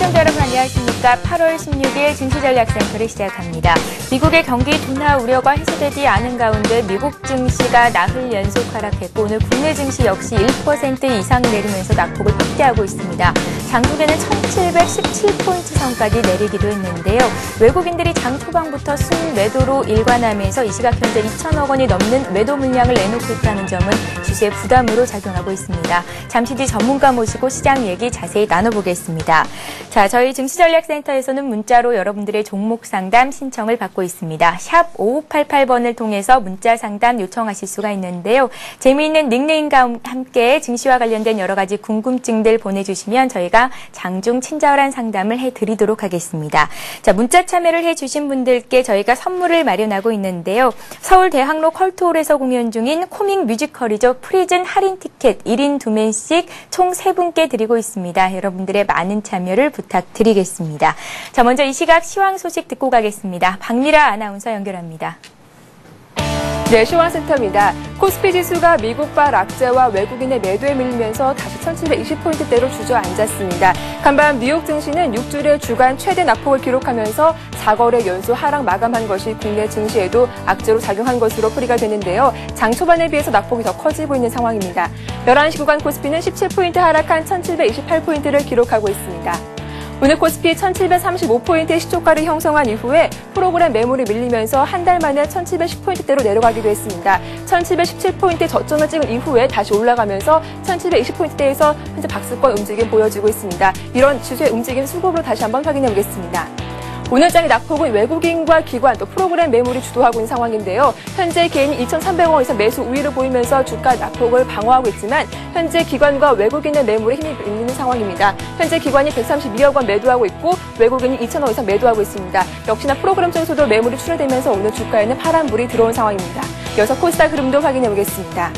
시청자 여러분 안녕하십니까. 8월 16일 증시전략센터를 시작합니다. 미국의 경기 둔화 우려가 해소되지 않은 가운데 미국 증시가 나흘 연속 하락했고 오늘 국내 증시 역시 1% 이상 내리면서 낙폭을 확대하고 있습니다. 장중에는 1717포인트 선까지 내리기도 했는데요. 외국인들이 장 초반부터 순매도로 일관하면서 이 시각 현재 2천억 원이 넘는 매도 물량을 내놓고 있다는 점은 주시의 부담으로 작용하고 있습니다. 잠시 뒤 전문가 모시고 시장 얘기 자세히 나눠보겠습니다. 자, 저희 증시전략센터에서는 문자로 여러분들의 종목 상담 신청을 받고 있습니다. 샵 5588번을 통해서 문자 상담 요청하실 수가 있는데요. 재미있는 닉네임과 함께 증시와 관련된 여러 가지 궁금증들 보내주시면 저희가 장중 친절한 상담을 해드리도록 하겠습니다. 자, 문자 참여를 해주신 분들께 저희가 선물을 마련하고 있는데요. 서울 대학로 컬투홀에서 공연 중인 코믹 뮤지컬이죠. 프리즌 할인 티켓 1인 2매씩 총 3분께 드리고 있습니다. 여러분들의 많은 참여를 부탁드리겠습니다. 자, 먼저 이 시각 시황 소식 듣고 가겠습니다. 박미라 아나운서 연결합니다. 네, 시황센터입니다. 코스피 지수가 미국발 악재와 외국인의 매도에 밀리면서 다시 1720포인트대로 주저앉았습니다. 간밤 뉴욕 증시는 6주의 주간 최대 낙폭을 기록하면서 4거래 연속 하락 마감한 것이 국내 증시에도 악재로 작용한 것으로 풀이가 되는데요. 장 초반에 비해서 낙폭이 더 커지고 있는 상황입니다. 11시 구간 코스피는 17포인트 하락한 1728포인트를 기록하고 있습니다. 오늘 코스피 1735포인트의 시초가를 형성한 이후에 프로그램 매물이 밀리면서 한 달 만에 1710포인트대로 내려가기도 했습니다. 1717포인트의 저점을 찍은 이후에 다시 올라가면서 1720포인트대에서 현재 박스권 움직임 보여지고 있습니다. 이런 지수의 움직임 수급으로 다시 한번 확인해 보겠습니다. 오늘 장의 낙폭은 외국인과 기관 또 프로그램 매물이 주도하고 있는 상황인데요. 현재 개인이 2,300원 이상 매수 우위를 보이면서 주가 낙폭을 방어하고 있지만 현재 기관과 외국인의 매물에 힘이 밀리는 상황입니다. 현재 기관이 132억 원 매도하고 있고 외국인이 2,000원 이상 매도하고 있습니다. 역시나 프로그램 쪽에서도 매물이 출회되면서 오늘 주가에는 파란불이 들어온 상황입니다. 이어서 코스닥 흐름도 확인해 보겠습니다.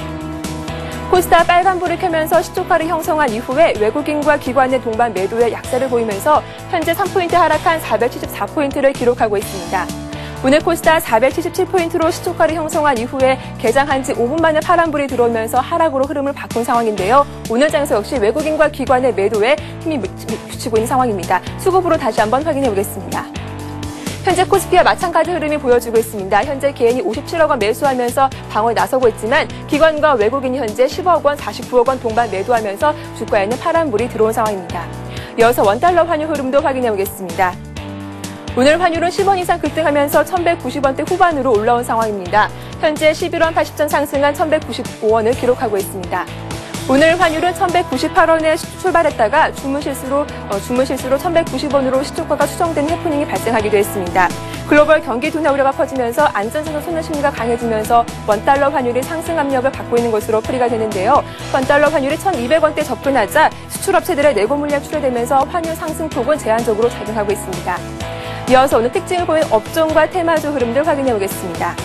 코스닥 빨간불을 켜면서 시초가를 형성한 이후에 외국인과 기관의 동반 매도에 약세를 보이면서 현재 3포인트 하락한 474포인트를 기록하고 있습니다. 오늘 코스닥 477포인트로 시초가를 형성한 이후에 개장한 지 5분 만에 파란불이 들어오면서 하락으로 흐름을 바꾼 상황인데요. 오늘 장에서 역시 외국인과 기관의 매도에 힘이 미치고 있는 상황입니다. 수급으로 다시 한번 확인해 보겠습니다. 현재 코스피와 마찬가지 흐름이 보여지고 있습니다. 현재 개인이 57억 원 매수하면서 방어에 나서고 있지만 기관과 외국인이 현재 10억 원, 49억 원 동반 매도하면서 주가에는 파란불이 들어온 상황입니다. 이어서 원달러 환율 흐름도 확인해 보겠습니다. 오늘 환율은 10원 이상 급등하면서 1190원대 후반으로 올라온 상황입니다. 현재 11원 80전 상승한 1195원을 기록하고 있습니다. 오늘 환율은 1198원에 출발했다가 주문 실수로 1190원으로 시초가가 수정되는 해프닝이 발생하기도 했습니다. 글로벌 경기 둔화 우려가 퍼지면서 안전상의 손해 심리가 강해지면서 원달러 환율이 상승 압력을 받고 있는 것으로 풀이가 되는데요. 원달러 환율이 1200원대 접근하자 수출업체들의 내고 물량 출회되면서 환율 상승폭은 제한적으로 작용하고 있습니다. 이어서 오늘 특징을 보인 업종과 테마주 흐름들 확인해 보겠습니다.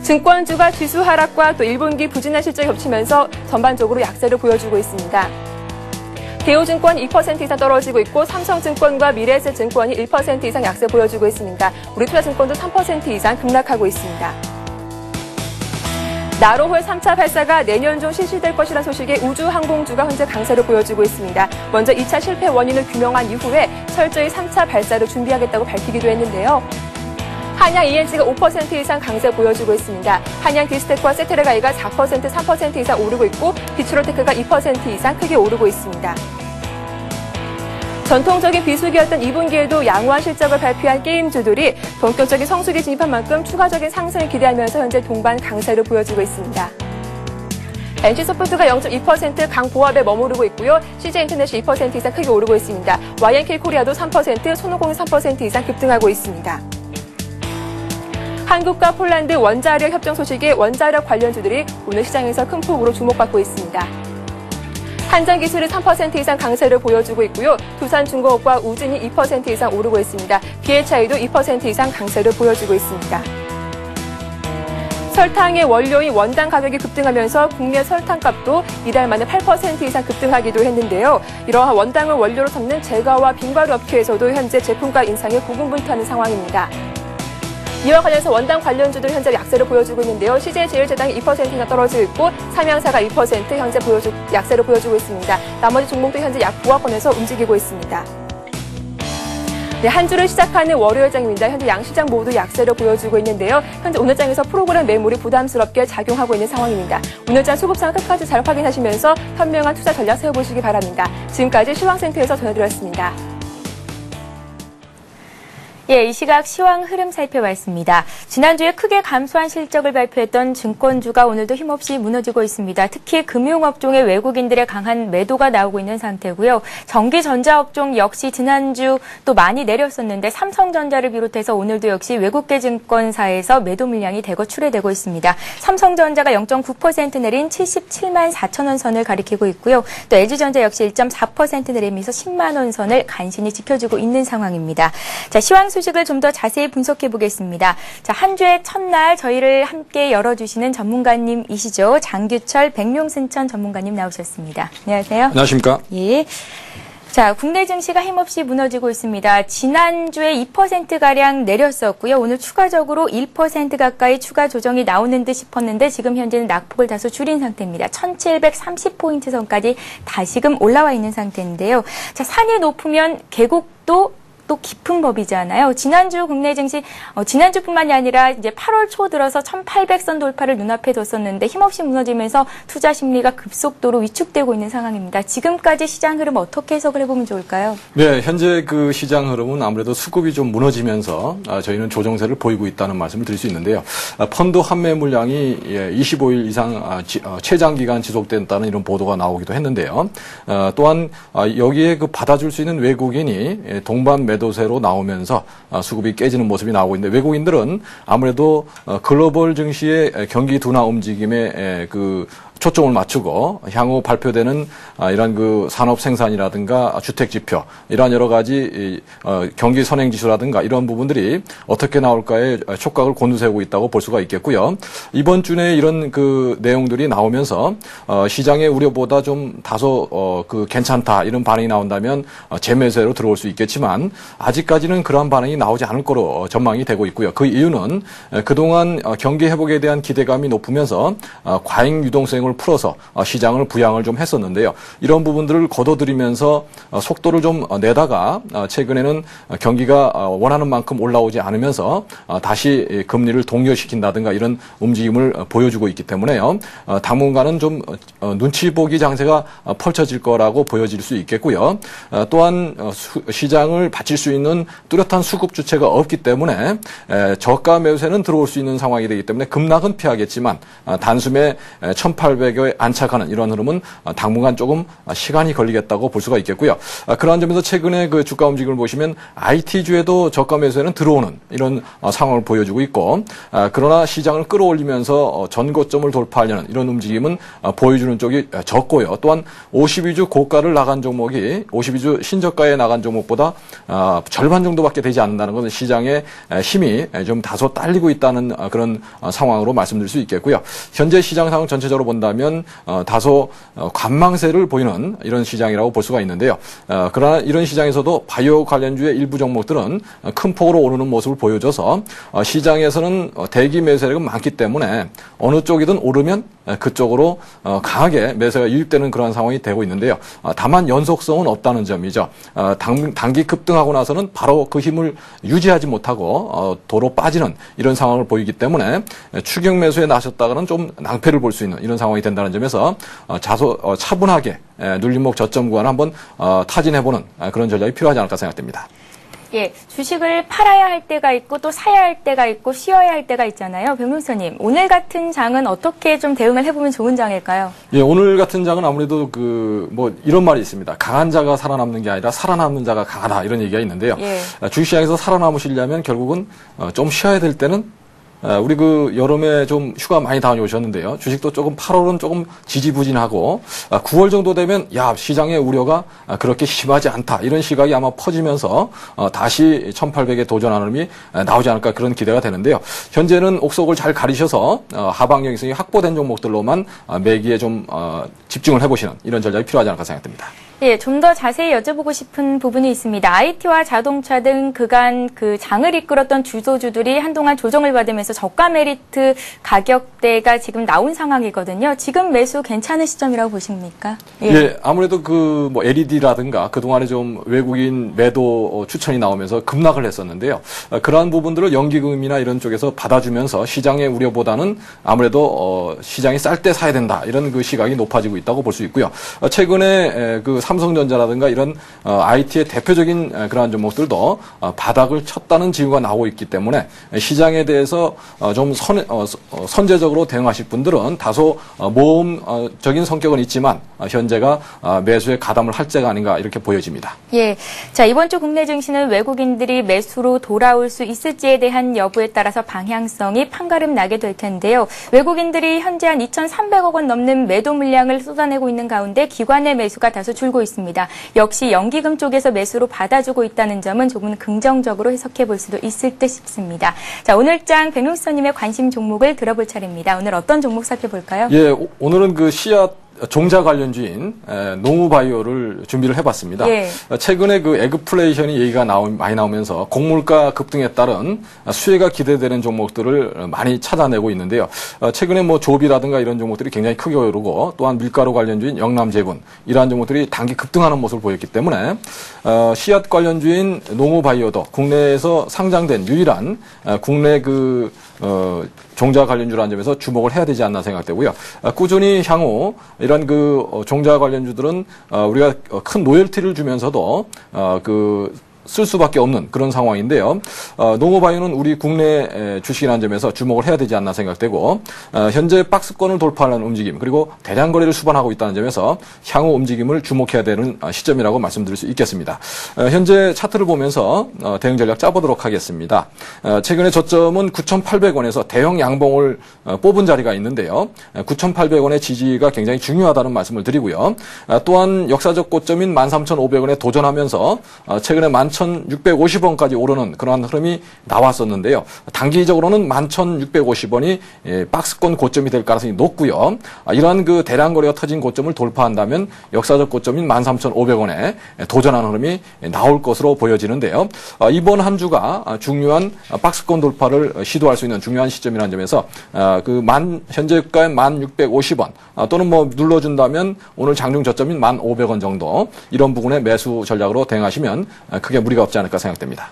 증권주가 지수 하락과 또 1분기 부진한 실적이 겹치면서 전반적으로 약세를 보여주고 있습니다. 대우증권 2% 이상 떨어지고 있고 삼성증권과 미래에셋증권이 1% 이상 약세 보여주고 있습니다. 우리투자증권도 3% 이상 급락하고 있습니다. 나로홀 3차 발사가 내년 중 실시될 것이라는 소식에 우주항공주가 현재 강세를 보여주고 있습니다. 먼저 2차 실패 원인을 규명한 이후에 철저히 3차 발사를 준비하겠다고 밝히기도 했는데요. 한양 ENC가 5% 이상 강세 보여주고 있습니다. 한양 디스테크와 세테르가이가 4%, 3% 이상 오르고 있고 비추로테크가 2% 이상 크게 오르고 있습니다. 전통적인 비수기였던 2분기에도 양호한 실적을 발표한 게임주들이 본격적인 성수기 진입한 만큼 추가적인 상승을 기대하면서 현재 동반 강세를 보여주고 있습니다. NC소프트가 0.2% 강보합에 머무르고 있고요. CJ인터넷이 2% 이상 크게 오르고 있습니다. YNK코리아도 3%, 손오공이 3% 이상 급등하고 있습니다. 한국과 폴란드 원자력 협정 소식에 원자력 관련주들이 오늘 시장에서 큰 폭으로 주목받고 있습니다. 한전기술이 3% 이상 강세를 보여주고 있고요. 두산중공업과 우진이 2% 이상 오르고 있습니다. BHI도 2% 이상 강세를 보여주고 있습니다. 설탕의 원료인 원당 가격이 급등하면서 국내 설탕값도 이달 만에 8% 이상 급등하기도 했는데요. 이러한 원당을 원료로 삼는 제과와 빙과류 업체에서도 현재 제품가 인상에 고군분투하는 상황입니다. 이와 관련해서 원당 관련주들 현재 약세를 보여주고 있는데요. CJ제일제당이 2%나 떨어지고 있고 삼양사가 1% 현재 약세를 보여주고 있습니다. 나머지 종목도 현재 약 보합권에서 움직이고 있습니다. 네, 한 주를 시작하는 월요일장입니다. 현재 양시장 모두 약세로 보여주고 있는데요. 현재 오늘장에서 프로그램 매물이 부담스럽게 작용하고 있는 상황입니다. 오늘장 수급상 끝까지 잘 확인하시면서 현명한 투자 전략 세워보시기 바랍니다. 지금까지 시황센터에서 전해드렸습니다. 예, 이 시각 시황 흐름 살펴봤습니다. 지난주에 크게 감소한 실적을 발표했던 증권주가 오늘도 힘없이 무너지고 있습니다. 특히 금융업종의 외국인들의 강한 매도가 나오고 있는 상태고요. 전기전자업종 역시 지난주 또 많이 내렸었는데 삼성전자를 비롯해서 오늘도 역시 외국계 증권사에서 매도 물량이 대거 출회되고 있습니다. 삼성전자가 0.9% 내린 77만 4천 원 선을 가리키고 있고요. 또 LG전자 역시 1.4% 내리면서 10만 원 선을 간신히 지켜주고 있는 상황입니다. 자, 시황 소식을 좀 더 자세히 분석해 보겠습니다. 자, 한 주의 첫날 저희를 함께 열어주시는 전문가님이시죠. 장규철 백룡순천 전문가님 나오셨습니다. 안녕하세요. 안녕하십니까? 예. 자, 국내 증시가 힘없이 무너지고 있습니다. 지난주에 2%가량 내렸었고요. 오늘 추가적으로 1% 가까이 추가 조정이 나오는 듯 싶었는데 지금 현재는 낙폭을 다소 줄인 상태입니다. 1730포인트 선까지 다시금 올라와 있는 상태인데요. 자, 산이 높으면 계곡도 또 깊은 법이잖아요. 지난주 국내 증시, 지난주뿐만이 아니라 이제 8월 초 들어서 1800선 돌파를 눈앞에 뒀었는데 힘없이 무너지면서 투자 심리가 급속도로 위축되고 있는 상황입니다. 지금까지 시장 흐름 어떻게 해석을 해보면 좋을까요? 네, 현재 그 시장 흐름은 아무래도 수급이 좀 무너지면서 저희는 조정세를 보이고 있다는 말씀을 드릴 수 있는데요. 펀드 환매 물량이 25일 이상 최장 기간 지속된다는 이런 보도가 나오기도 했는데요. 또한 여기에 그 받아줄 수 있는 외국인이 동반 매도세로 나오면서 수급이 깨지는 모습이 나오고 있는데 외국인들은 아무래도 글로벌 증시의 경기 둔화 움직임에 그 초점을 맞추고 향후 발표되는 이런 그 산업 생산이라든가 주택 지표 이러한 여러 가지 경기 선행 지수라든가 이런 부분들이 어떻게 나올까에 촉각을 곤두세우고 있다고 볼 수가 있겠고요. 이번 주 내에 이런 그 내용들이 나오면서 시장의 우려보다 좀 다소 그 괜찮다 이런 반응이 나온다면 재매수로 들어올 수 있겠지만 아직까지는 그러한 반응이 나오지 않을 거로 전망이 되고 있고요. 그 이유는 그동안 경기 회복에 대한 기대감이 높으면서 과잉 유동성을 풀어서 시장을 부양을 좀 했었는데요. 이런 부분들을 거둬들이면서 속도를 좀 내다가 최근에는 경기가 원하는 만큼 올라오지 않으면서 다시 금리를 동결시킨다든가 이런 움직임을 보여주고 있기 때문에요. 당분간은 좀 눈치 보기 장세가 펼쳐질 거라고 보여질 수 있겠고요. 또한 시장을 받칠 수 있는 뚜렷한 수급 주체가 없기 때문에 저가 매수세는 들어올 수 있는 상황이 되기 때문에 급락은 피하겠지만 단숨에 1800에 안착하는 이런 흐름은 당분간 조금 시간이 걸리겠다고 볼 수가 있겠고요. 그러한 점에서 최근에 그 주가 움직임을 보시면 IT주에도 저가 매수세는 들어오는 이런 상황을 보여주고 있고 그러나 시장을 끌어올리면서 전고점을 돌파하려는 이런 움직임은 보여주는 쪽이 적고요. 또한 52주 고가를 나간 종목이 52주 신저가에 나간 종목보다 절반 정도밖에 되지 않는다는 것은 시장의 힘이 좀 다소 딸리고 있다는 그런 상황으로 말씀드릴 수 있겠고요. 현재 시장 상황 전체적으로 본다면 다소 관망세를 보이는 이런 시장이라고 볼 수가 있는데요. 그러나 이런 시장에서도 바이오 관련주의 일부 종목들은 큰 폭으로 오르는 모습을 보여줘서 시장에서는 대기 매수세력은 많기 때문에 어느 쪽이든 오르면 그쪽으로 강하게 매수가 유입되는 그런 상황이 되고 있는데요. 다만 연속성은 없다는 점이죠. 단기 급등하고 나서는 바로 그 힘을 유지하지 못하고 도로 빠지는 이런 상황을 보이기 때문에 추격 매수에 나섰다가는 좀 낭패를 볼 수 있는 이런 상황이 된다는 점에서 차분하게 눌림목 저점 구간을 한번 타진해보는 그런 전략이 필요하지 않을까 생각됩니다. 예, 주식을 팔아야 할 때가 있고 또 사야 할 때가 있고 쉬어야 할 때가 있잖아요. 백문서님, 오늘 같은 장은 어떻게 좀 대응을 해보면 좋은 장일까요? 예, 오늘 같은 장은 아무래도 이런 말이 있습니다. 강한 자가 살아남는 게 아니라 살아남는 자가 강하다 이런 얘기가 있는데요. 예. 주식시장에서 살아남으시려면 결국은 좀 쉬어야 될 때는 우리 여름에 좀 휴가 많이 다녀오셨는데요. 주식도 조금 8월은 조금 지지부진하고 9월 정도 되면 시장의 우려가 그렇게 심하지 않다. 이런 시각이 아마 퍼지면서 다시 1800에 도전하는 흐름이 나오지 않을까 그런 기대가 되는데요. 현재는 옥석을 잘 가리셔서 하방 영향성이 확보된 종목들로만 매기에 좀 집중을 해보시는 이런 전략이 필요하지 않을까 생각됩니다. 예, 좀 더 자세히 여쭤보고 싶은 부분이 있습니다. IT와 자동차 등 그간 그 장을 이끌었던 주소주들이 한동안 조정을 받으면서 저가 메리트 가격대가 지금 나온 상황이거든요. 지금 매수 괜찮은 시점이라고 보십니까? 예, 아무래도 그 뭐 LED라든가 그동안에 좀 외국인 매도 추천이 나오면서 급락을 했었는데요. 그러한 부분들을 연기금이나 이런 쪽에서 받아주면서 시장의 우려보다는 아무래도 시장이 쌀 때 사야 된다 이런 그 시각이 높아지고 있다고 볼 수 있고요. 최근에 그 삼성전자라든가 이런 IT의 대표적인 그러한 종목들도 바닥을 쳤다는 징후가 나오고 있기 때문에 시장에 대해서 좀 선제적으로 대응하실 분들은 다소 모험적인 성격은 있지만 현재가 매수에 가담을 할 때가 아닌가 이렇게 보여집니다. 예, 자 이번 주 국내 증시는 외국인들이 매수로 돌아올 수 있을지에 대한 여부에 따라서 방향성이 판가름 나게 될 텐데요. 외국인들이 현재 한 2,300억 원 넘는 매도 물량을 쏟아내고 있는 가운데 기관의 매수가 다소 줄고 있습니다. 역시 연기금 쪽에서 매수로 받아주고 있다는 점은 조금 긍정적으로 해석해 볼 수도 있을 듯 싶습니다. 자, 오늘장 백룡수님의 관심 종목을 들어볼 차례입니다. 오늘 어떤 종목 살펴볼까요? 예, 오늘은 그 씨앗 종자 관련주인 농우바이오를 준비를 해봤습니다. 예. 최근에 그 에그플레이션이 얘기가 많이 나오면서 곡물가 급등에 따른 수혜가 기대되는 종목들을 많이 찾아내고 있는데요. 최근에 뭐 조비라든가 이런 종목들이 굉장히 크게 오르고 또한 밀가루 관련주인 영남제군 이러한 종목들이 단기 급등하는 모습을 보였기 때문에 씨앗 관련주인 농우바이오도 국내에서 상장된 유일한 국내 그 종자 관련주라는 점에서 주목을 해야 되지 않나 생각되고요. 꾸준히 향후 이런 그 종자 관련주들은 우리가 큰 로열티를 주면서도 쓸 수밖에 없는 그런 상황인데요. 농우바이오는 우리 국내 주식이라는 점에서 주목을 해야 되지 않나 생각되고 현재 박스권을 돌파하는 움직임 그리고 대량 거래를 수반하고 있다는 점에서 향후 움직임을 주목해야 되는 시점이라고 말씀드릴 수 있겠습니다. 현재 차트를 보면서 대응 전략 짜보도록 하겠습니다. 최근에 저점은 9,800원에서 대형 양봉을 뽑은 자리가 있는데요. 9,800원의 지지가 굉장히 중요하다는 말씀을 드리고요. 또한 역사적 고점인 13,500원에 도전하면서 최근에 11,650원까지 오르는 그러한 흐름이 나왔었는데요. 단기적으로는 11,650원이 박스권 고점이 될 가능성이 높고요. 이러한 그 대량 거래가 터진 고점을 돌파한다면 역사적 고점인 13,500원에 도전하는 흐름이 나올 것으로 보여지는데요. 이번 한 주가 중요한 박스권 돌파를 시도할 수 있는 중요한 시점이라는 점에서 현재가의 1,650원 또는 뭐 눌러준다면 오늘 장중 저점인 1,500원 정도 이런 부분의 매수 전략으로 대응하시면 크게 무리가 없지 않을까 생각됩니다.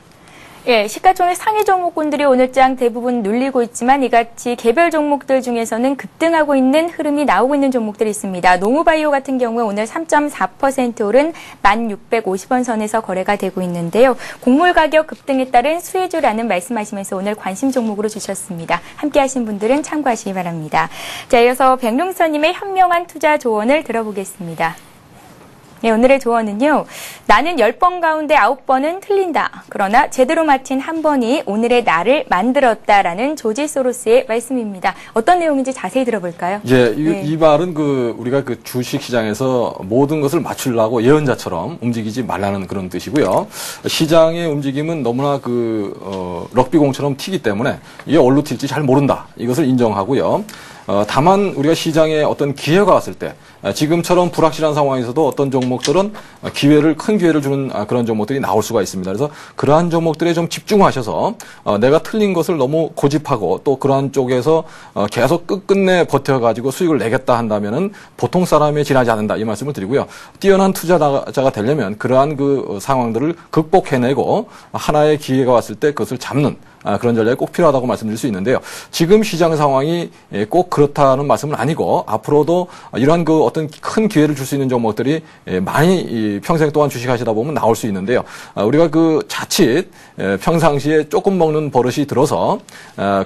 예, 시가총액 상위 종목군들이 오늘장 대부분 눌리고 있지만 이같이 개별 종목들 중에서는 급등하고 있는 흐름이 나오고 있는 종목들이 있습니다. 농우바이오 같은 경우에 오늘 3.4% 오른 1,650원 선에서 거래가 되고 있는데요. 곡물 가격 급등에 따른 수혜주라는 말씀하시면서 오늘 관심 종목으로 주셨습니다. 함께 하신 분들은 참고하시기 바랍니다. 자, 이어서 백룡서님의 현명한 투자 조언을 들어보겠습니다. 네, 오늘의 조언은요. 나는 10번 가운데 9번은 틀린다. 그러나 제대로 맞힌 한 번이 오늘의 나를 만들었다라는 조지 소로스의 말씀입니다. 어떤 내용인지 자세히 들어볼까요? 예, 이 말은 우리가 그 주식 시장에서 모든 것을 맞추려고 예언자처럼 움직이지 말라는 그런 뜻이고요. 시장의 움직임은 너무나 럭비공처럼 튀기 때문에 이게 어디로 튈지 잘 모른다. 이것을 인정하고요. 다만 우리가 시장에 어떤 기회가 왔을 때 지금처럼 불확실한 상황에서도 어떤 종목들은 큰 기회를 주는 그런 종목들이 나올 수가 있습니다. 그래서 그러한 종목들에 좀 집중하셔서 내가 틀린 것을 너무 고집하고 또 그러한 쪽에서 계속 끝끝내 버텨가지고 수익을 내겠다 한다면은 보통 사람에 지나지 않는다 이 말씀을 드리고요. 뛰어난 투자자가 되려면 그러한 그 상황들을 극복해내고 하나의 기회가 왔을 때 그것을 잡는 그런 전략이 꼭 필요하다고 말씀드릴 수 있는데요. 지금 시장 상황이 꼭 그렇다는 말씀은 아니고 앞으로도 이러한 어떤 큰 기회를 줄 수 있는 종목들이 많이 평생 동안 주식하시다 보면 나올 수 있는데요. 우리가 자칫 평상시에 조금 먹는 버릇이 들어서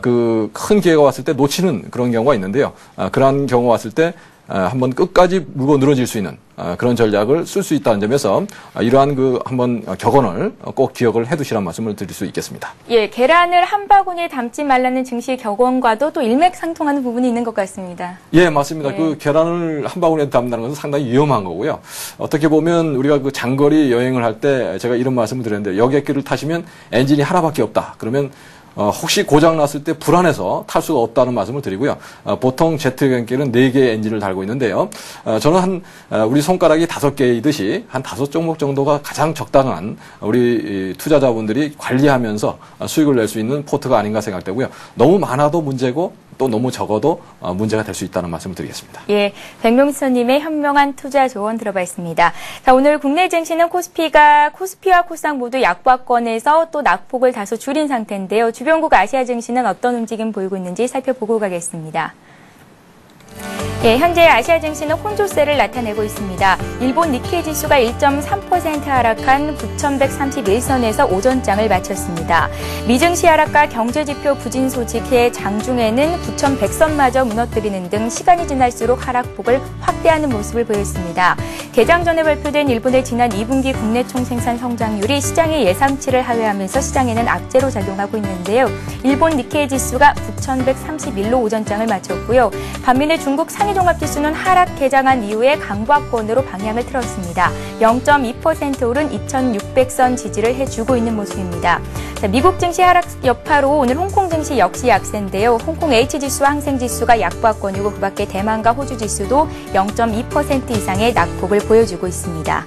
큰 기회가 왔을 때 놓치는 그런 경우가 있는데요. 그러한 경우가 왔을 때 한번 끝까지 물고 늘어질 수 있는 그런 전략을 쓸 수 있다는 점에서 이러한 한번 격언을 꼭 기억을 해두시라는 말씀을 드릴 수 있겠습니다. 예, 계란을 한 바구니에 담지 말라는 증시 격언과도 또 일맥상통하는 부분이 있는 것 같습니다. 예, 맞습니다. 예. 계란을 한 바구니에 담는다는 것은 상당히 위험한 거고요. 어떻게 보면 우리가 장거리 여행을 할 때 제가 이런 말씀을 드렸는데 여객기를 타시면 엔진이 하나밖에 없다. 그러면 혹시 고장 났을 때 불안해서 탈 수가 없다는 말씀을 드리고요. 보통 제트경기는 4개의 엔진을 달고 있는데요. 저는 우리 손가락이 5개이듯이 한 5종목 정도가 가장 적당한 우리 투자자분들이 관리하면서 수익을 낼 수 있는 포트가 아닌가 생각되고요. 너무 많아도 문제고 또 너무 적어도 문제가 될 수 있다는 말씀을 드리겠습니다. 예, 백명수님의 현명한 투자 조언 들어봤습니다. 자, 오늘 국내 증시는 코스피와 코스닥 모두 약보합권에서 또 낙폭을 다소 줄인 상태인데요. 주변국 아시아 증시는 어떤 움직임 보이고 있는지 살펴보고 가겠습니다. 예, 현재 아시아 증시는 혼조세를 나타내고 있습니다. 일본 니케이 지수가 1.3% 하락한 9,131선에서 오전장을 마쳤습니다. 미증시 하락과 경제지표 부진 소식에 장중에는 9,100선마저 무너뜨리는 등 시간이 지날수록 하락폭을 확대하는 모습을 보였습니다. 개장 전에 발표된 일본의 지난 2분기 국내 총생산 성장률이 시장의 예상치를 하회하면서 시장에는 악재로 작용하고 있는데요. 일본 니케이 지수가 9,131로 오전장을 마쳤고요. 반면에 중국 상해종합지수는 하락 개장한 이후에 강보합권으로 방향을 틀었습니다. 0.2% 오른 2,600선 지지를 해주고 있는 모습입니다. 자, 미국 증시 하락 여파로 오늘 홍콩 증시 역시 약세인데요. 홍콩 H지수와 항생지수가 약보합권이고 그 밖에 대만과 호주 지수도 0.2% 이상의 낙폭을 보여주고 있습니다.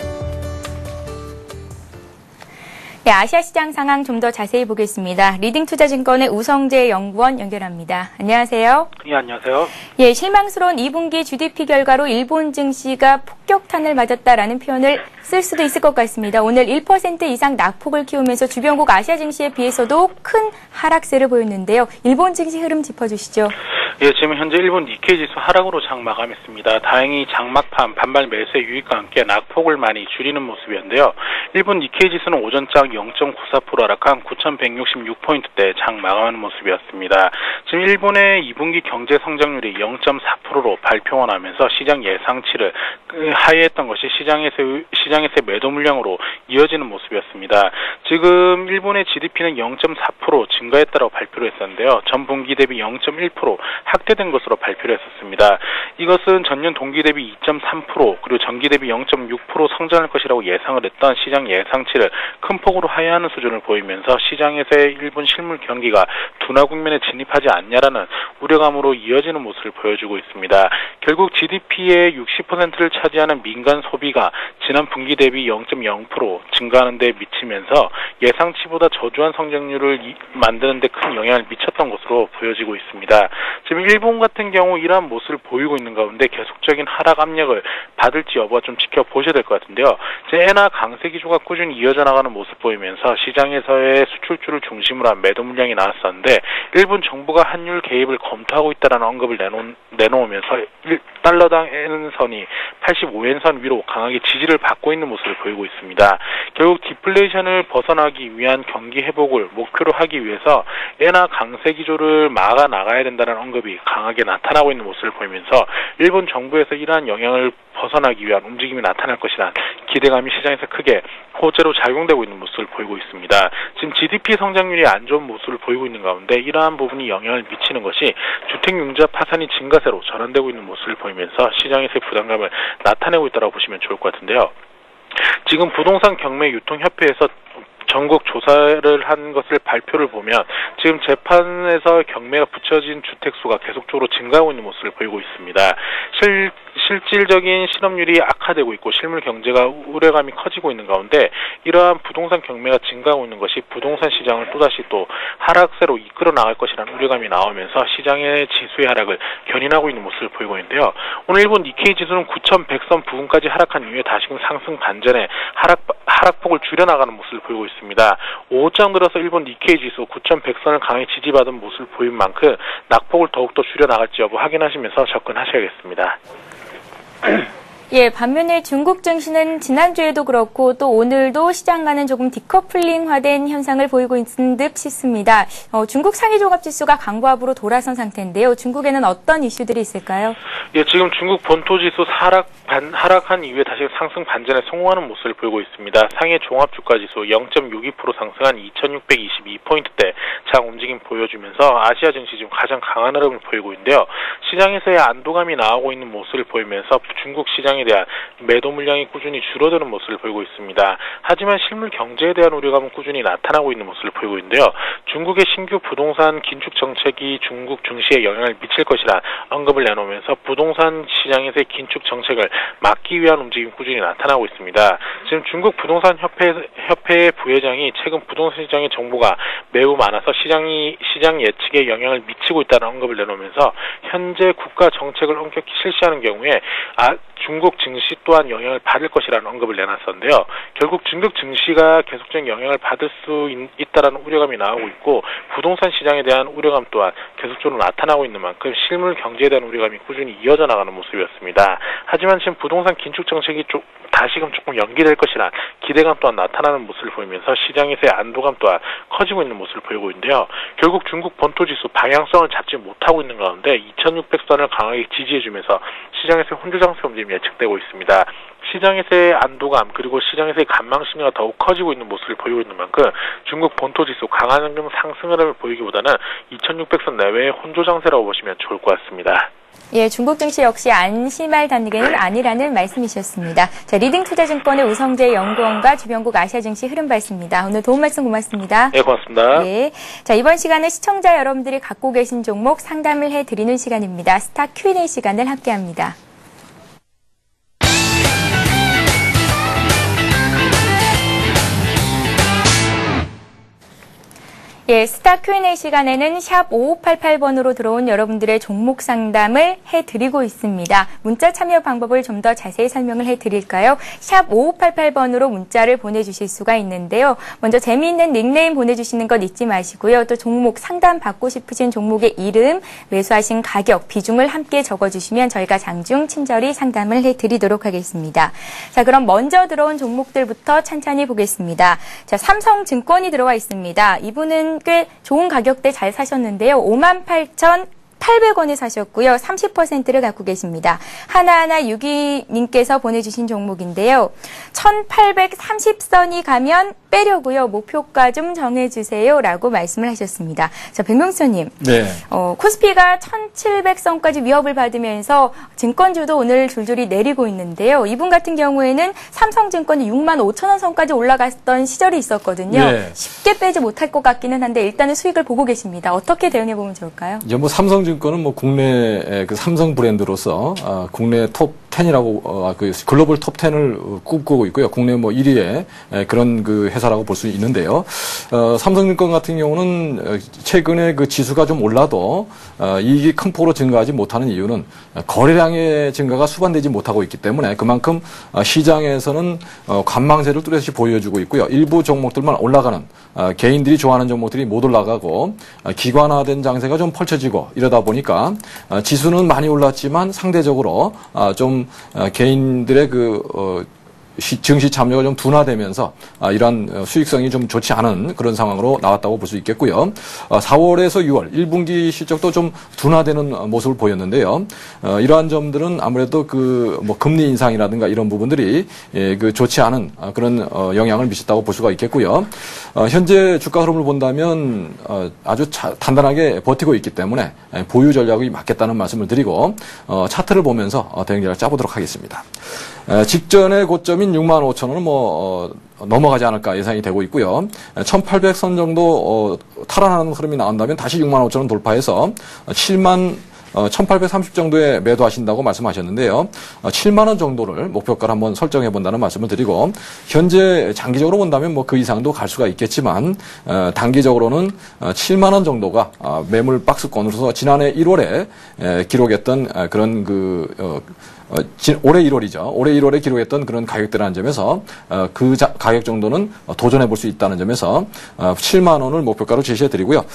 네, 아시아 시장 상황 좀 더 자세히 보겠습니다. 리딩투자증권의 우성재 연구원 연결합니다. 안녕하세요. 예, 안녕하세요. 예, 실망스러운 2분기 GDP 결과로 일본 증시가 폭격탄을 맞았다라는 표현을 쓸 수도 있을 것 같습니다. 오늘 1% 이상 낙폭을 키우면서 주변국 아시아 증시에 비해서도 큰 하락세를 보였는데요. 일본 증시 흐름 짚어주시죠. 예, 지금 현재 일본 니케이 지수 하락으로 장 마감했습니다. 다행히 장막판 반발 매수의 유입과 함께 낙폭을 많이 줄이는 모습이었는데요. 일본 니케이 지수는 오전장 0.94% 하락한 9,166포인트대 장 마감하는 모습이었습니다. 지금 일본의 2분기 경제 성장률이 0.4%로 발표가 나면서 시장 예상치를 하회했던 것이 시장에서의 매도 물량으로 이어지는 모습이었습니다. 지금 일본의 GDP는 0.4% 증가했다고 발표를 했었는데요. 전 분기 대비 0.1% 확대된 것으로 발표를 했었습니다. 이것은 전년 동기 대비 2.3% 그리고 전기 대비 0.6% 성장할 것이라고 예상을 했던 시장 예상치를 큰 폭으로 하회하는 수준을 보이면서 시장에서의 일본 실물 경기가 둔화 국면에 진입하지 않냐라는 우려감으로 이어지는 모습을 보여주고 있습니다. 결국 GDP의 60%를 차지하는 민간 소비가 지난 분기 대비 0.0% 증가하는 데 미치면서 예상치보다 저조한 성장률을 만드는 데 큰 영향을 미쳤던 것으로 보여지고 있습니다. 지금 일본 같은 경우 이러한 모습을 보이고 있는 가운데 계속적인 하락 압력을 받을지 여부가 좀 지켜보셔야 될 것 같은데요. 엔화 강세 기조가 꾸준히 이어져 나가는 모습 보이면서 시장에서의 수출주를 중심으로 한 매도 물량이 나왔었는데 일본 정부가 환율 개입을 검토하고 있다는 언급을 내놓으면서 달러당 엔선이 85엔선 위로 강하게 지지를 받고 있는 모습을 보이고 있습니다. 결국 디플레이션을 벗어나기 위한 경기 회복을 목표로 하기 위해서 엔화 강세 기조를 막아 나가야 된다는 언급이 강하게 나타나고 있는 모습을 보이면서 일본 정부에서 이러한 영향을 벗어나기 위한 움직임이 나타날 것이라는 기대감이 시장에서 크게 호재로 작용되고 있는 모습을 보이고 있습니다. 지금 GDP 성장률이 안 좋은 모습을 보이고 있는 가운데 이러한 부분이 영향을 미치는 것이 주택융자 파산이 증가세로 전환되고 있는 모습을 보이면서 시장에서의 부담감을 나타내고 있다고 보시면 좋을 것 같은데요. 지금 부동산 경매 유통협회에서 전국 조사를 한 것을 발표를 보면 지금 재판에서 경매가 붙여진 주택수가 계속적으로 증가하고 있는 모습을 보이고 있습니다. 실질적인 실업률이 악화되고 있고 실물 경제가 우려감이 커지고 있는 가운데 이러한 부동산 경매가 증가하고 있는 것이 부동산 시장을 또다시 또 하락세로 이끌어 나갈 것이라는 우려감이 나오면서 시장의 지수의 하락을 견인하고 있는 모습을 보이고 있는데요. 오늘 일본 니케이 지수는 9,100선 부근까지 하락한 이후에 다시금 상승 반전에 하락폭을 줄여나가는 모습을 보이고 있습니다. 오후장 들어서 일본 니케이 지수 9,100선을 강하게 지지받은 모습을 보인 만큼 낙폭을 더욱더 줄여나갈지 여부 확인하시면서 접근하셔야겠습니다. 예, 반면에 중국 증시는 지난주에도 그렇고 또 오늘도 시장과는 조금 디커플링화된 현상을 보이고 있는 듯 싶습니다. 중국 상해종합지수가 강보합으로 돌아선 상태인데요. 중국에는 어떤 이슈들이 있을까요? 예, 지금 중국 본토지수 하락한 이후에 다시 상승 반전에 성공하는 모습을 보이고 있습니다. 상해 종합주가지수 0.62% 상승한 2,622포인트대 장 움직임 보여주면서 아시아 증시 지금 가장 강한 흐름을 보이고 있는데요. 시장에서의 안도감이 나오고 있는 모습을 보이면서 중국 시장의 시장에 대한 매도 물량이 꾸준히 줄어드는 모습을 보이고 있습니다. 하지만 실물 경제에 대한 우려감은 꾸준히 나타나고 있는 모습을 보이고 있는데요. 중국의 신규 부동산 긴축 정책이 중국 증시에 영향을 미칠 것이라 언급을 내놓으면서 부동산 시장에서의 긴축 정책을 막기 위한 움직임이 꾸준히 나타나고 있습니다. 지금 중국 부동산 협회의 부회장이 최근 부동산 시장의 정보가 매우 많아서 시장 예측에 영향을 미치고 있다는 언급을 내놓으면서 현재 국가 정책을 엄격히 실시하는 경우에 중국 증시 또한 영향을 받을 것이라는 언급을 내놨었는데요. 결국 중국 증시가 계속적인 영향을 받을 수 있다라는 우려감이 나오고 있고 부동산 시장에 대한 우려감 또한 계속적으로 나타나고 있는 만큼 실물 경제에 대한 우려감이 꾸준히 이어져 나가는 모습이었습니다. 하지만 지금 부동산 긴축 정책이 다시금 조금 연기될 것이란 기대감 또한 나타나는 모습을 보이면서 시장에서의 안도감 또한 커지고 있는 모습을 보이고 있는데요. 결국 중국 본토지수 방향성을 잡지 못하고 있는 가운데 2600선을 강하게 지지해주면서 시장에서의 혼조장세 움직임이 예측되고 있습니다. 시장에서의 안도감 그리고 시장에서의 관망 심리가 더욱 커지고 있는 모습을 보이고 있는 만큼 중국 본토지수 강한 상승을 보이기보다는 2600선 내외의 혼조장세라고 보시면 좋을 것 같습니다. 예, 중국 증시 역시 안심할 단계는 아니라는 말씀이셨습니다. 자, 리딩투자증권의 우성재 연구원과 주변국 아시아 증시 흐름 봤습니다. 오늘 도움 말씀 고맙습니다. 네, 고맙습니다. 예. 자, 이번 시간은 시청자 여러분들이 갖고 계신 종목 상담을 해드리는 시간입니다. 스타 Q&A 시간을 함께합니다. 예, 스타 Q&A 시간에는 샵 5588번으로 들어온 여러분들의 종목 상담을 해드리고 있습니다. 문자 참여 방법을 좀 더 자세히 설명을 해드릴까요? 샵 5588번으로 문자를 보내주실 수가 있는데요. 먼저 재미있는 닉네임 보내주시는 것 잊지 마시고요. 또 종목 상담 받고 싶으신 종목의 이름, 매수하신 가격, 비중을 함께 적어주시면 저희가 장중 친절히 상담을 해드리도록 하겠습니다. 자, 그럼 먼저 들어온 종목들부터 찬찬히 보겠습니다. 자, 삼성증권이 들어와 있습니다. 이분은 꽤 좋은 가격대 잘 사셨는데요. 58,800원에 사셨고요. 30%를 갖고 계십니다. 하나하나 6위님께서 보내주신 종목인데요. 1830선이 가면 빼려고요. 목표가 좀 정해주세요. 라고 말씀을 하셨습니다. 자, 백명수님. 네. 코스피가 1700선까지 위협을 받으면서 증권주도 오늘 줄줄이 내리고 있는데요. 이분 같은 경우에는 삼성증권이 65,000원 선까지 올라갔던 시절이 있었거든요. 네. 쉽게 빼지 못할 것 같기는 한데 일단은 수익을 보고 계십니다. 어떻게 대응해 보면 좋을까요? 이제 뭐 삼성증권은 뭐 국내 그 삼성 브랜드로서 국내 톱 10이라고 그 글로벌 톱 10을 꿈꾸고 있고요. 국내 뭐 1위의 그런 그 회사라고 볼 수 있는데요. 삼성증권 같은 경우는 최근에 그 지수가 좀 올라도 이익이 큰 폭으로 증가하지 못하는 이유는 거래량의 증가가 수반되지 못하고 있기 때문에 그만큼 시장에서는 관망세를 뚜렷이 보여주고 있고요. 일부 종목들만 올라가는 개인들이 좋아하는 종목들이 못 올라가고 기관화된 장세가 좀 펼쳐지고 이러다 보니까 지수는 많이 올랐지만 상대적으로 좀 개인들의 증시 참여가 좀 둔화되면서 이러한 수익성이 좀 좋지 않은 그런 상황으로 나왔다고 볼 수 있겠고요. 4월에서 6월 1분기 실적도 좀 둔화되는 모습을 보였는데요. 이러한 점들은 아무래도 뭐 금리 인상이라든가 이런 부분들이 좋지 않은 그런 영향을 미쳤다고 볼 수가 있겠고요. 현재 주가 흐름을 본다면 아주 단단하게 버티고 있기 때문에 보유 전략이 맞겠다는 말씀을 드리고 차트를 보면서 대응 전략을 짜보도록 하겠습니다. 직전의 고점인 65,000원은 넘어가지 않을까 예상이 되고 있고요. 1800선 정도 탈환하는 흐름이 나온다면 다시 65,000원 돌파해서 1830 정도에 매도하신다고 말씀하셨는데요. 7만 원 정도를 목표가를 한번 설정해 본다는 말씀을 드리고 현재 장기적으로 본다면 뭐 그 이상도 갈 수가 있겠지만 단기적으로는 7만 원 정도가 매물 박스권으로서 지난해 1월에 기록했던 그런 올해 1월이죠. 올해 1월에 기록했던 그런 가격대라는 점에서 그 가격 정도는 도전해 볼 수 있다는 점에서 7만 원을 목표가로 제시해 드리고요.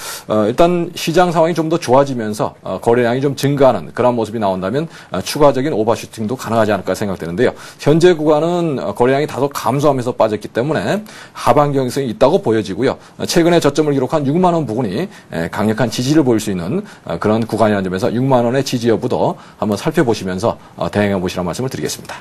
일단 시장 상황이 좀 더 좋아지면서 거래량이 좀 증가하는 그런 모습이 나온다면 추가적인 오버슈팅도 가능하지 않을까 생각되는데요. 현재 구간은 거래량이 다소 감소하면서 빠졌기 때문에 하반 경직성이 있다고 보여지고요. 최근에 저점을 기록한 6만 원 부근이 강력한 지지를 보일 수 있는 그런 구간이라는 점에서 6만 원의 지지 여부도 한번 살펴보시면서 대응해 보시라는 말씀을 드리겠습니다.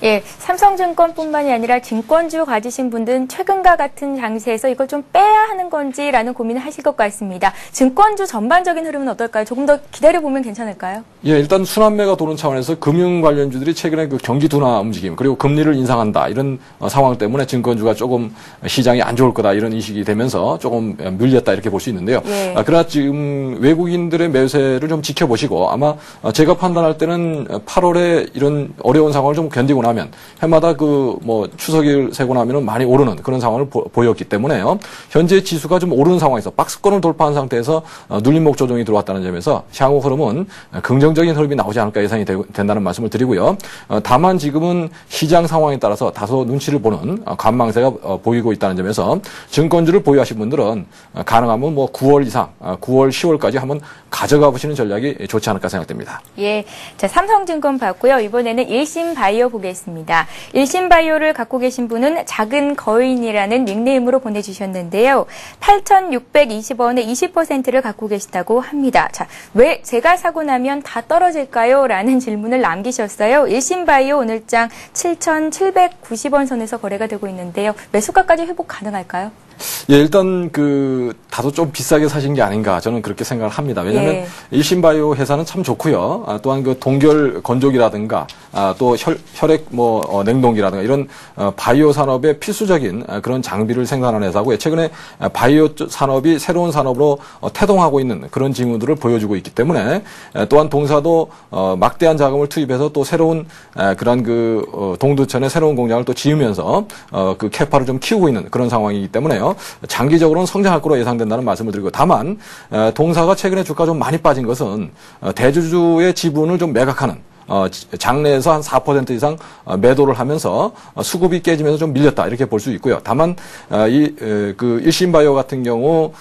예, 삼성증권뿐만이 아니라 증권주 가지신 분들은 최근과 같은 장세에서 이걸 좀 빼야 하는 건지라는 고민을 하실 것 같습니다. 증권주 전반적인 흐름은 어떨까요? 조금 더 기다려보면 괜찮을까요? 예, 일단 순환매가 도는 차원에서 금융 관련주들이 최근에 그 경기 둔화 움직임 그리고 금리를 인상한다 이런 상황 때문에 증권주가 조금 시장이 안 좋을 거다 이런 인식이 되면서 조금 밀렸다 이렇게 볼 수 있는데요. 예. 그러나 지금 외국인들의 매수세를 좀 지켜보시고 아마 제가 판단할 때는 8월에 이런 어려운 상황을 좀 견디고 나면 해마다 그 뭐 추석일 세고 나면은 많이 오르는 그런 상황을 보였기 때문에요. 현재 지수가 좀 오르는 상황에서 박스권을 돌파한 상태에서 눌림목 조정이 들어왔다는 점에서 향후 흐름은 긍정적인 흐름이 나오지 않을까 예상이 된다는 말씀을 드리고요. 다만 지금은 시장 상황에 따라서 다소 눈치를 보는 관망세가 보이고 있다는 점에서 증권주를 보유하신 분들은 가능하면 뭐 9월 이상, 9월, 10월까지 한번 가져가 보시는 전략이 좋지 않을까 생각됩니다. 예, 자 삼성증권 봤고요. 이번에는 일신바이오 보겠습니다. 일신바이오를 갖고 계신 분은 작은 거인이라는 닉네임으로 보내주셨는데요. 8,620원에 20%를 갖고 계시다고 합니다. 자, 왜 제가 사고 나면 다 떨어질까요? 라는 질문을 남기셨어요. 일신바이오 오늘장 7,790원 선에서 거래가 되고 있는데요. 매수가까지 회복 가능할까요? 예, 일단 다소 좀 비싸게 사신 게 아닌가 저는 그렇게 생각을 합니다. 왜냐하면 예. 일신바이오 회사는 참 좋고요. 또한 그 동결 건조기라든가 또 혈액 냉동기라든가 이런 바이오 산업의 필수적인 그런 장비를 생산하는 회사고요. 최근에 바이오 산업이 새로운 산업으로 태동하고 있는 그런 징후들을 보여주고 있기 때문에 또한 동사도 막대한 자금을 투입해서 또 새로운 그런 동두천의 새로운 공장을 또 지으면서 그 캐파를 좀 키우고 있는 그런 상황이기 때문에요. 장기적으로는 성장할 거로 예상된다는 말씀을 드리고 다만 동사가 최근에 주가 좀 많이 빠진 것은 대주주의 지분을 좀 매각하는 장내에서 한 4% 이상 매도를 하면서 수급이 깨지면서 좀 밀렸다 이렇게 볼 수 있고요. 다만 일신바이오 같은 경우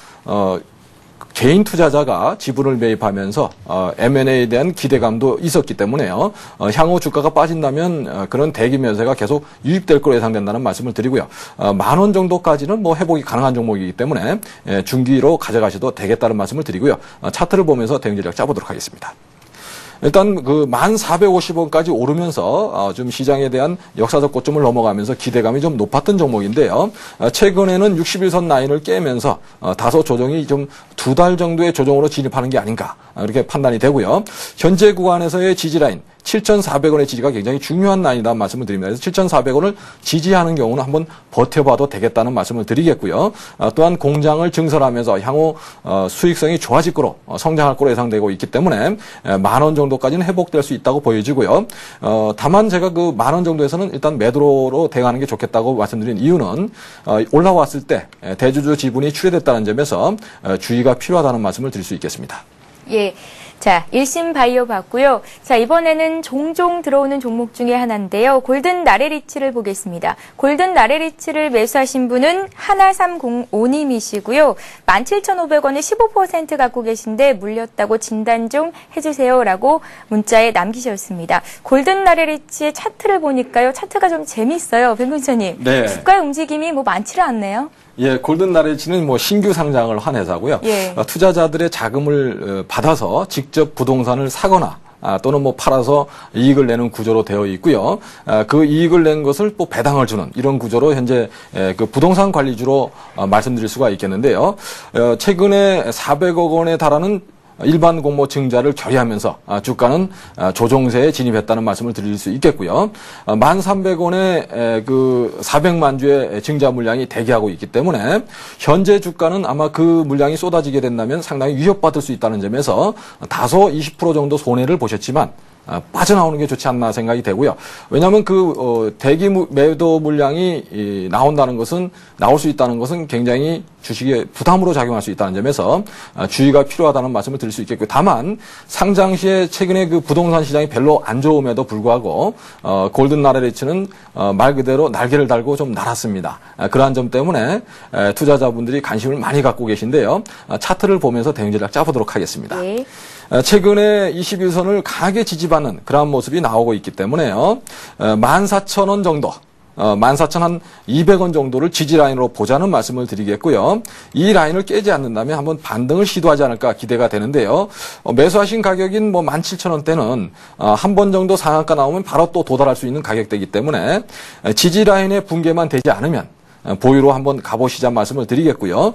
개인 투자자가 지분을 매입하면서 M&A에 대한 기대감도 있었기 때문에요. 향후 주가가 빠진다면 그런 대기 매수세가 계속 유입될 거로 예상된다는 말씀을 드리고요. 10,000원 정도까지는 뭐 회복이 가능한 종목이기 때문에 중기로 가져가셔도 되겠다는 말씀을 드리고요. 차트를 보면서 대응 전략 짜보도록 하겠습니다. 일단 1,450원까지 오르면서 좀 시장에 대한 역사적 고점을 넘어가면서 기대감이 좀 높았던 종목인데요. 최근에는 61선 라인을 깨면서 다소 조정이 좀 2달 정도의 조정으로 진입하는 게 아닌가 이렇게 판단이 되고요. 현재 구간에서의 지지 라인 7,400원의 지지가 굉장히 중요한 라인이라는 말씀을 드립니다. 그래서 7,400원을 지지하는 경우는 한번 버텨봐도 되겠다는 말씀을 드리겠고요. 또한 공장을 증설하면서 향후 수익성이 좋아질 거로 성장할 거로 예상되고 있기 때문에 10,000원 정도까지는 회복될 수 있다고 보여지고요. 다만 제가 10,000원 정도에서는 일단 매도로 대응하는 게 좋겠다고 말씀드린 이유는 올라왔을 때 대주주 지분이 출회됐다는 점에서 주의가 필요하다는 말씀을 드릴 수 있겠습니다. 예. 자, 일신바이오 봤고요. 자, 이번에는 종종 들어오는 종목 중에 하나인데요. 골든 나레리츠를 보겠습니다. 골든 나레리츠를 매수하신 분은 하나305님이시고요. 17,500원에 15% 갖고 계신데 물렸다고 진단 좀 해주세요라고 문자에 남기셨습니다. 골든 나레리츠의 차트를 보니까요. 차트가 좀 재밌어요. 변근수님. 네. 주가의 움직임이 많지를 않네요. 예, 골든 나레지는 신규 상장을 한 회사고요. 예. 투자자들의 자금을 받아서 직접 부동산을 사거나 또는 팔아서 이익을 내는 구조로 되어 있고요. 그 이익을 낸 것을 또 배당을 주는 이런 구조로 현재 그 부동산 관리주로 말씀드릴 수가 있겠는데요. 최근에 400억 원에 달하는 일반 공모 증자를 결의하면서 주가는 조정세에 진입했다는 말씀을 드릴 수 있겠고요. 1,300원에 400만 주의 증자 물량이 대기하고 있기 때문에 현재 주가는 아마 그 물량이 쏟아지게 된다면 상당히 위협받을 수 있다는 점에서 다소 20% 정도 손해를 보셨지만 빠져나오는 게 좋지 않나 생각이 되고요. 왜냐하면 대기 매도 물량이 나올 수 있다는 것은 굉장히 주식에 부담으로 작용할 수 있다는 점에서 주의가 필요하다는 말씀을 드릴 수 있겠고요. 다만 상장 시에 최근에 부동산 시장이 별로 안 좋음에도 불구하고 골든 나레리츠는 말 그대로 날개를 달고 좀 날았습니다. 그러한 점 때문에 투자자분들이 관심을 많이 갖고 계신데요. 차트를 보면서 대응 전략 짜보도록 하겠습니다. 네. 최근에 21선을 강하게 지지받는 그러한 모습이 나오고 있기 때문에요. 14,000원 정도 14,200원 정도를 지지 라인으로 보자는 말씀을 드리겠고요. 이 라인을 깨지 않는다면 한번 반등을 시도하지 않을까 기대가 되는데요. 매수하신 가격인 17,000원대는 한 번 정도 상한가 나오면 바로 또 도달할 수 있는 가격대이기 때문에 지지 라인의 붕괴만 되지 않으면 보유로 한번 가보시자 말씀을 드리겠고요.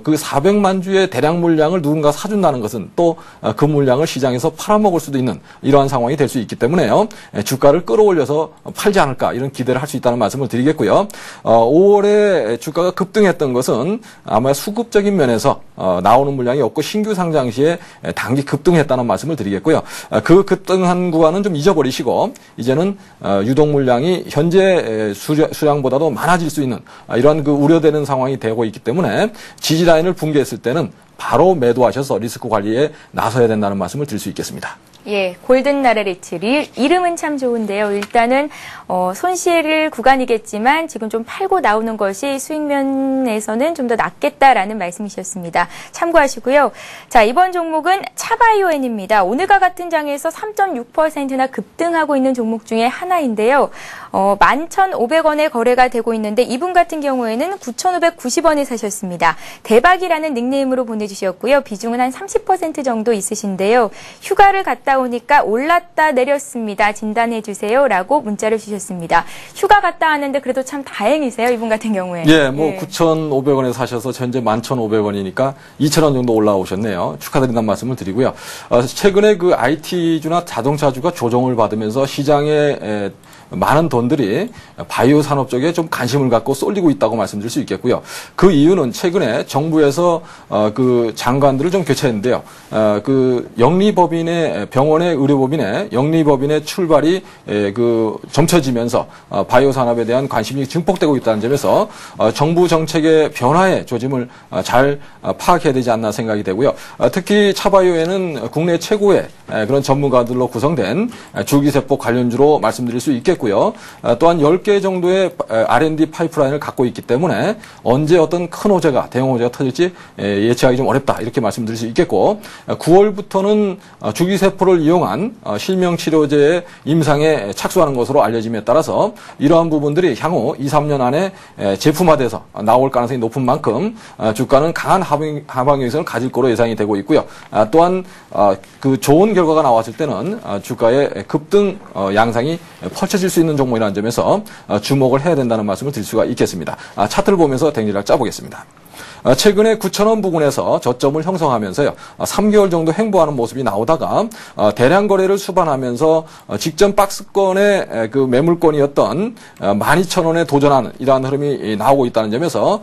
그 400만 주의 대량 물량을 누군가 사준다는 것은 또 그 물량을 시장에서 팔아먹을 수도 있는 이러한 상황이 될 수 있기 때문에요. 주가를 끌어올려서 팔지 않을까 이런 기대를 할 수 있다는 말씀을 드리겠고요. 5월에 주가가 급등했던 것은 아마 수급적인 면에서 나오는 물량이 없고 신규 상장 시에 단기 급등했다는 말씀을 드리겠고요. 그 급등한 구간은 좀 잊어버리시고 이제는 유동 물량이 현재 수량보다도 많아질 수 있는 이러한 그 우려되는 상황이 되고 있기 때문에 지지 라인을 붕괴했을 때는 바로 매도하셔서 리스크 관리에 나서야 된다는 말씀을 드릴 수 있겠습니다. 예, 골든 나레리츠 이름은 참 좋은데요. 일단은 손실 구간이겠지만 지금 좀 팔고 나오는 것이 수익면에서는 좀 더 낫겠다라는 말씀이셨습니다. 참고하시고요. 자, 이번 종목은 차바이오엔입니다. 오늘과 같은 장에서 3.6%나 급등하고 있는 종목 중에 하나인데요. 11,500원에 거래가 되고 있는데 이분 같은 경우에는 9,590원에 사셨습니다. 대박이라는 닉네임으로 보내주셨고요. 비중은 한 30% 정도 있으신데요. 휴가를 갔다 오니까 올랐다 내렸습니다. 진단해 주세요. 라고 문자를 주셨습니다. 휴가 갔다 왔는데 그래도 참 다행이세요. 이분 같은 경우에. 예, 9,500원에 사셔서 현재 11,500원이니까 2,000원 정도 올라오셨네요. 축하드린다는 말씀을 드리고요. 최근에 그 IT주나 자동차주가 조정을 받으면서 시장에 많은 돈들이 바이오 산업 쪽에 좀 관심을 갖고 쏠리고 있다고 말씀드릴 수 있겠고요. 그 이유는 최근에 정부에서 그 장관들을 좀 교체했는데요. 그 영리법인의 병원의 의료법인의 영리법인의 출발이 그 점쳐지면서 바이오 산업에 대한 관심이 증폭되고 있다는 점에서 정부 정책의 변화의 조짐을 잘 파악해야 되지 않나 생각이 되고요. 특히 차바이오에는 국내 최고의 그런 전문가들로 구성된 줄기세포 관련주로 말씀드릴 수 있겠고요. 또한 10개 정도의 R&D 파이프라인을 갖고 있기 때문에 언제 어떤 큰 호재가 대형 호재가 터질지 예측하기 좀 어렵다 이렇게 말씀드릴 수 있겠고 9월부터는 줄기세포를 이용한 실명치료제의 임상에 착수하는 것으로 알려짐에 따라서 이러한 부분들이 향후 2, 3년 안에 제품화돼서 나올 가능성이 높은 만큼 주가는 강한 하방 영향을 가질 거로 예상이 되고 있고요. 또한 그 좋은 결과가 나왔을 때는 주가의 급등 양상이 펼쳐질 수 있는 종목이라는 점에서 주목을 해야 된다는 말씀을 드릴 수가 있겠습니다. 차트를 보면서 댕지를 짜보겠습니다. 최근에 9,000원 부근에서 저점을 형성하면서요. 3개월 정도 횡보하는 모습이 나오다가 대량 거래를 수반하면서 직전 박스권의 그 매물권이었던 12,000원에 도전하는 이러한 흐름이 나오고 있다는 점에서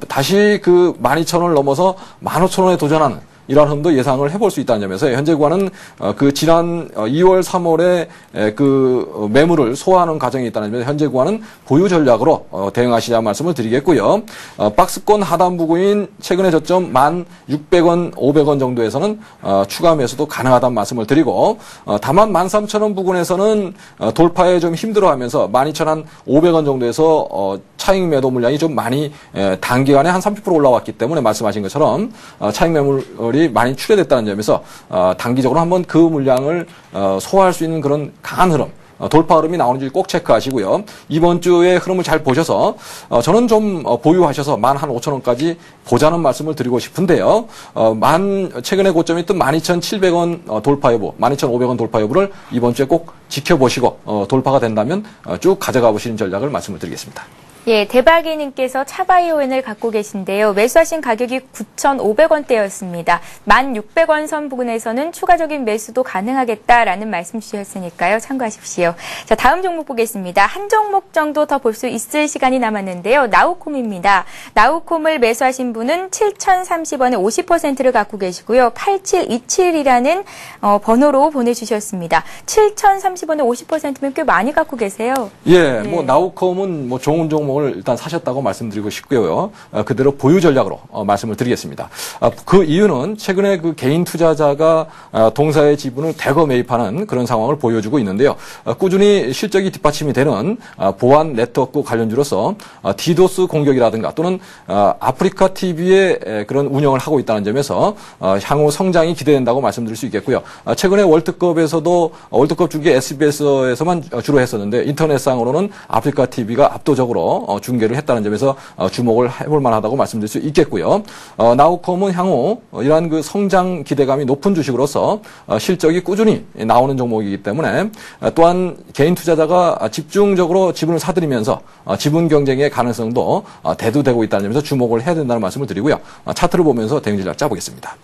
다시 그 12,000원을 넘어서 15,000원에 도전하는 이러한 흐름도 예상을 해볼 수 있다는 점에서 현재 구간은 그 지난 2월, 3월에 그 매물을 소화하는 과정이 있다는 점에서 현재 구간은 보유 전략으로 대응하시자 말씀을 드리겠고요. 박스권 하단 부구인 최근의 저점 1,600원, 500원 정도에서는 추가 매수도 가능하다는 말씀을 드리고 다만 13,000원 부근에서는 돌파에 좀 힘들어하면서 12,500원 정도에서 차익 매도 물량이 좀 많이 단기간에 한 30% 올라왔기 때문에 말씀하신 것처럼 차익 매물이 많이 출회됐다는 점에서 단기적으로 한번 그 물량을 소화할 수 있는 그런 강한 흐름, 돌파 흐름이 나오는지 꼭 체크하시고요. 이번 주의 흐름을 잘 보셔서 저는 좀 보유하셔서 15,000원까지 보자는 말씀을 드리고 싶은데요. 최근에 고점이 또 12,700원 돌파 여부, 12,500원 돌파 여부를 이번 주에 꼭 지켜보시고 돌파가 된다면 쭉 가져가 보시는 전략을 말씀을 드리겠습니다. 예, 대박이님께서 차바이오엔을 갖고 계신데요. 매수하신 가격이 9,500원대였습니다. 1,600원 선 부근에서는 추가적인 매수도 가능하겠다라는 말씀 주셨으니까요. 참고하십시오. 자, 다음 종목 보겠습니다. 한 종목 정도 더 볼 수 있을 시간이 남았는데요. 나우콤입니다. 나우콤을 매수하신 분은 7,030원에 50%를 갖고 계시고요. 8727이라는 번호로 보내주셨습니다. 7,030원에 50%면 꽤 많이 갖고 계세요. 예, 나우콤은 좋은 종목 종목을 일단 사셨다고 말씀드리고 싶고요. 그대로 보유 전략으로 말씀을 드리겠습니다. 그 이유는 최근에 그 개인 투자자가 동사의 지분을 대거 매입하는 그런 상황을 보여주고 있는데요. 꾸준히 실적이 뒷받침이 되는 보안 네트워크 관련주로서 디도스 공격이라든가 또는 아프리카 TV의 그런 운영을 하고 있다는 점에서 향후 성장이 기대된다고 말씀드릴 수 있겠고요. 최근에 월드컵에서도 월드컵 중계 SBS에서만 주로 했었는데 인터넷상으로는 아프리카 TV가 압도적으로 중계를 했다는 점에서 주목을 해볼 만하다고 말씀드릴 수 있겠고요. 나우컴은 향후 이러한 그 성장 기대감이 높은 주식으로서 실적이 꾸준히 나오는 종목이기 때문에 또한 개인 투자자가 집중적으로 지분을 사들이면서 지분 경쟁의 가능성도 대두되고 있다는 점에서 주목을 해야 된다는 말씀을 드리고요. 차트를 보면서 대응 전략 짜보겠습니다.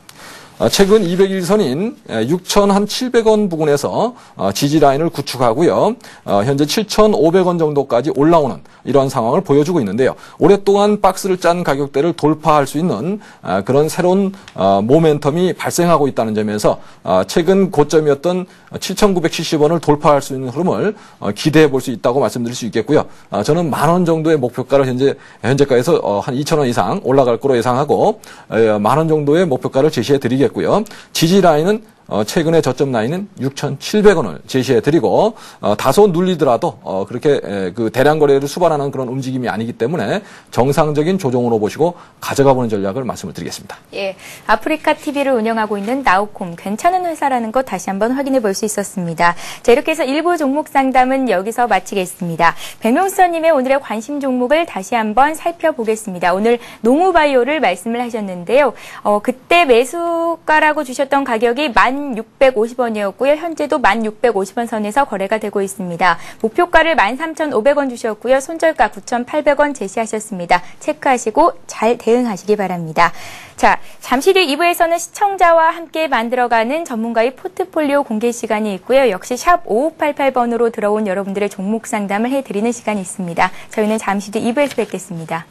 최근 200일선인 6,700원 부근에서 지지 라인을 구축하고요. 현재 7,500원 정도까지 올라오는 이러한 상황을 보여주고 있는데요. 오랫동안 박스를 짠 가격대를 돌파할 수 있는 그런 새로운 모멘텀이 발생하고 있다는 점에서 최근 고점이었던 7,970원을 돌파할 수 있는 흐름을 기대해 볼 수 있다고 말씀드릴 수 있겠고요. 저는 10,000원 정도의 목표가를 현재가에서 한 2,000원 이상 올라갈 거로 예상하고 10,000원 정도의 목표가를 제시해 드리겠고요. 지지 라인은 최근의 저점 라인은 6,700원을 제시해드리고 다소 눌리더라도 그렇게 그 대량 거래를 수반하는 그런 움직임이 아니기 때문에 정상적인 조정으로 보시고 가져가 보는 전략을 말씀을 드리겠습니다. 예, 아프리카 TV를 운영하고 있는 나우콤 괜찮은 회사라는 것 다시 한번 확인해 볼 수 있었습니다. 자, 이렇게 해서 일부 종목 상담은 여기서 마치겠습니다. 백명수님의 오늘의 관심 종목을 다시 한번 살펴보겠습니다. 오늘 농우바이오를 말씀을 하셨는데요. 그때 매수가라고 주셨던 가격이 1,650원이었고요. 현재도 1,650원 선에서 거래가 되고 있습니다. 목표가를 13,500원 주셨고요. 손절가 9,800원 제시하셨습니다. 체크하시고 잘 대응하시기 바랍니다. 자, 잠시 뒤 2부에서는 시청자와 함께 만들어가는 전문가의 포트폴리오 공개 시간이 있고요. 역시 샵 5588번으로 들어온 여러분들의 종목 상담을 해드리는 시간이 있습니다. 저희는 잠시 뒤 2부에서 뵙겠습니다.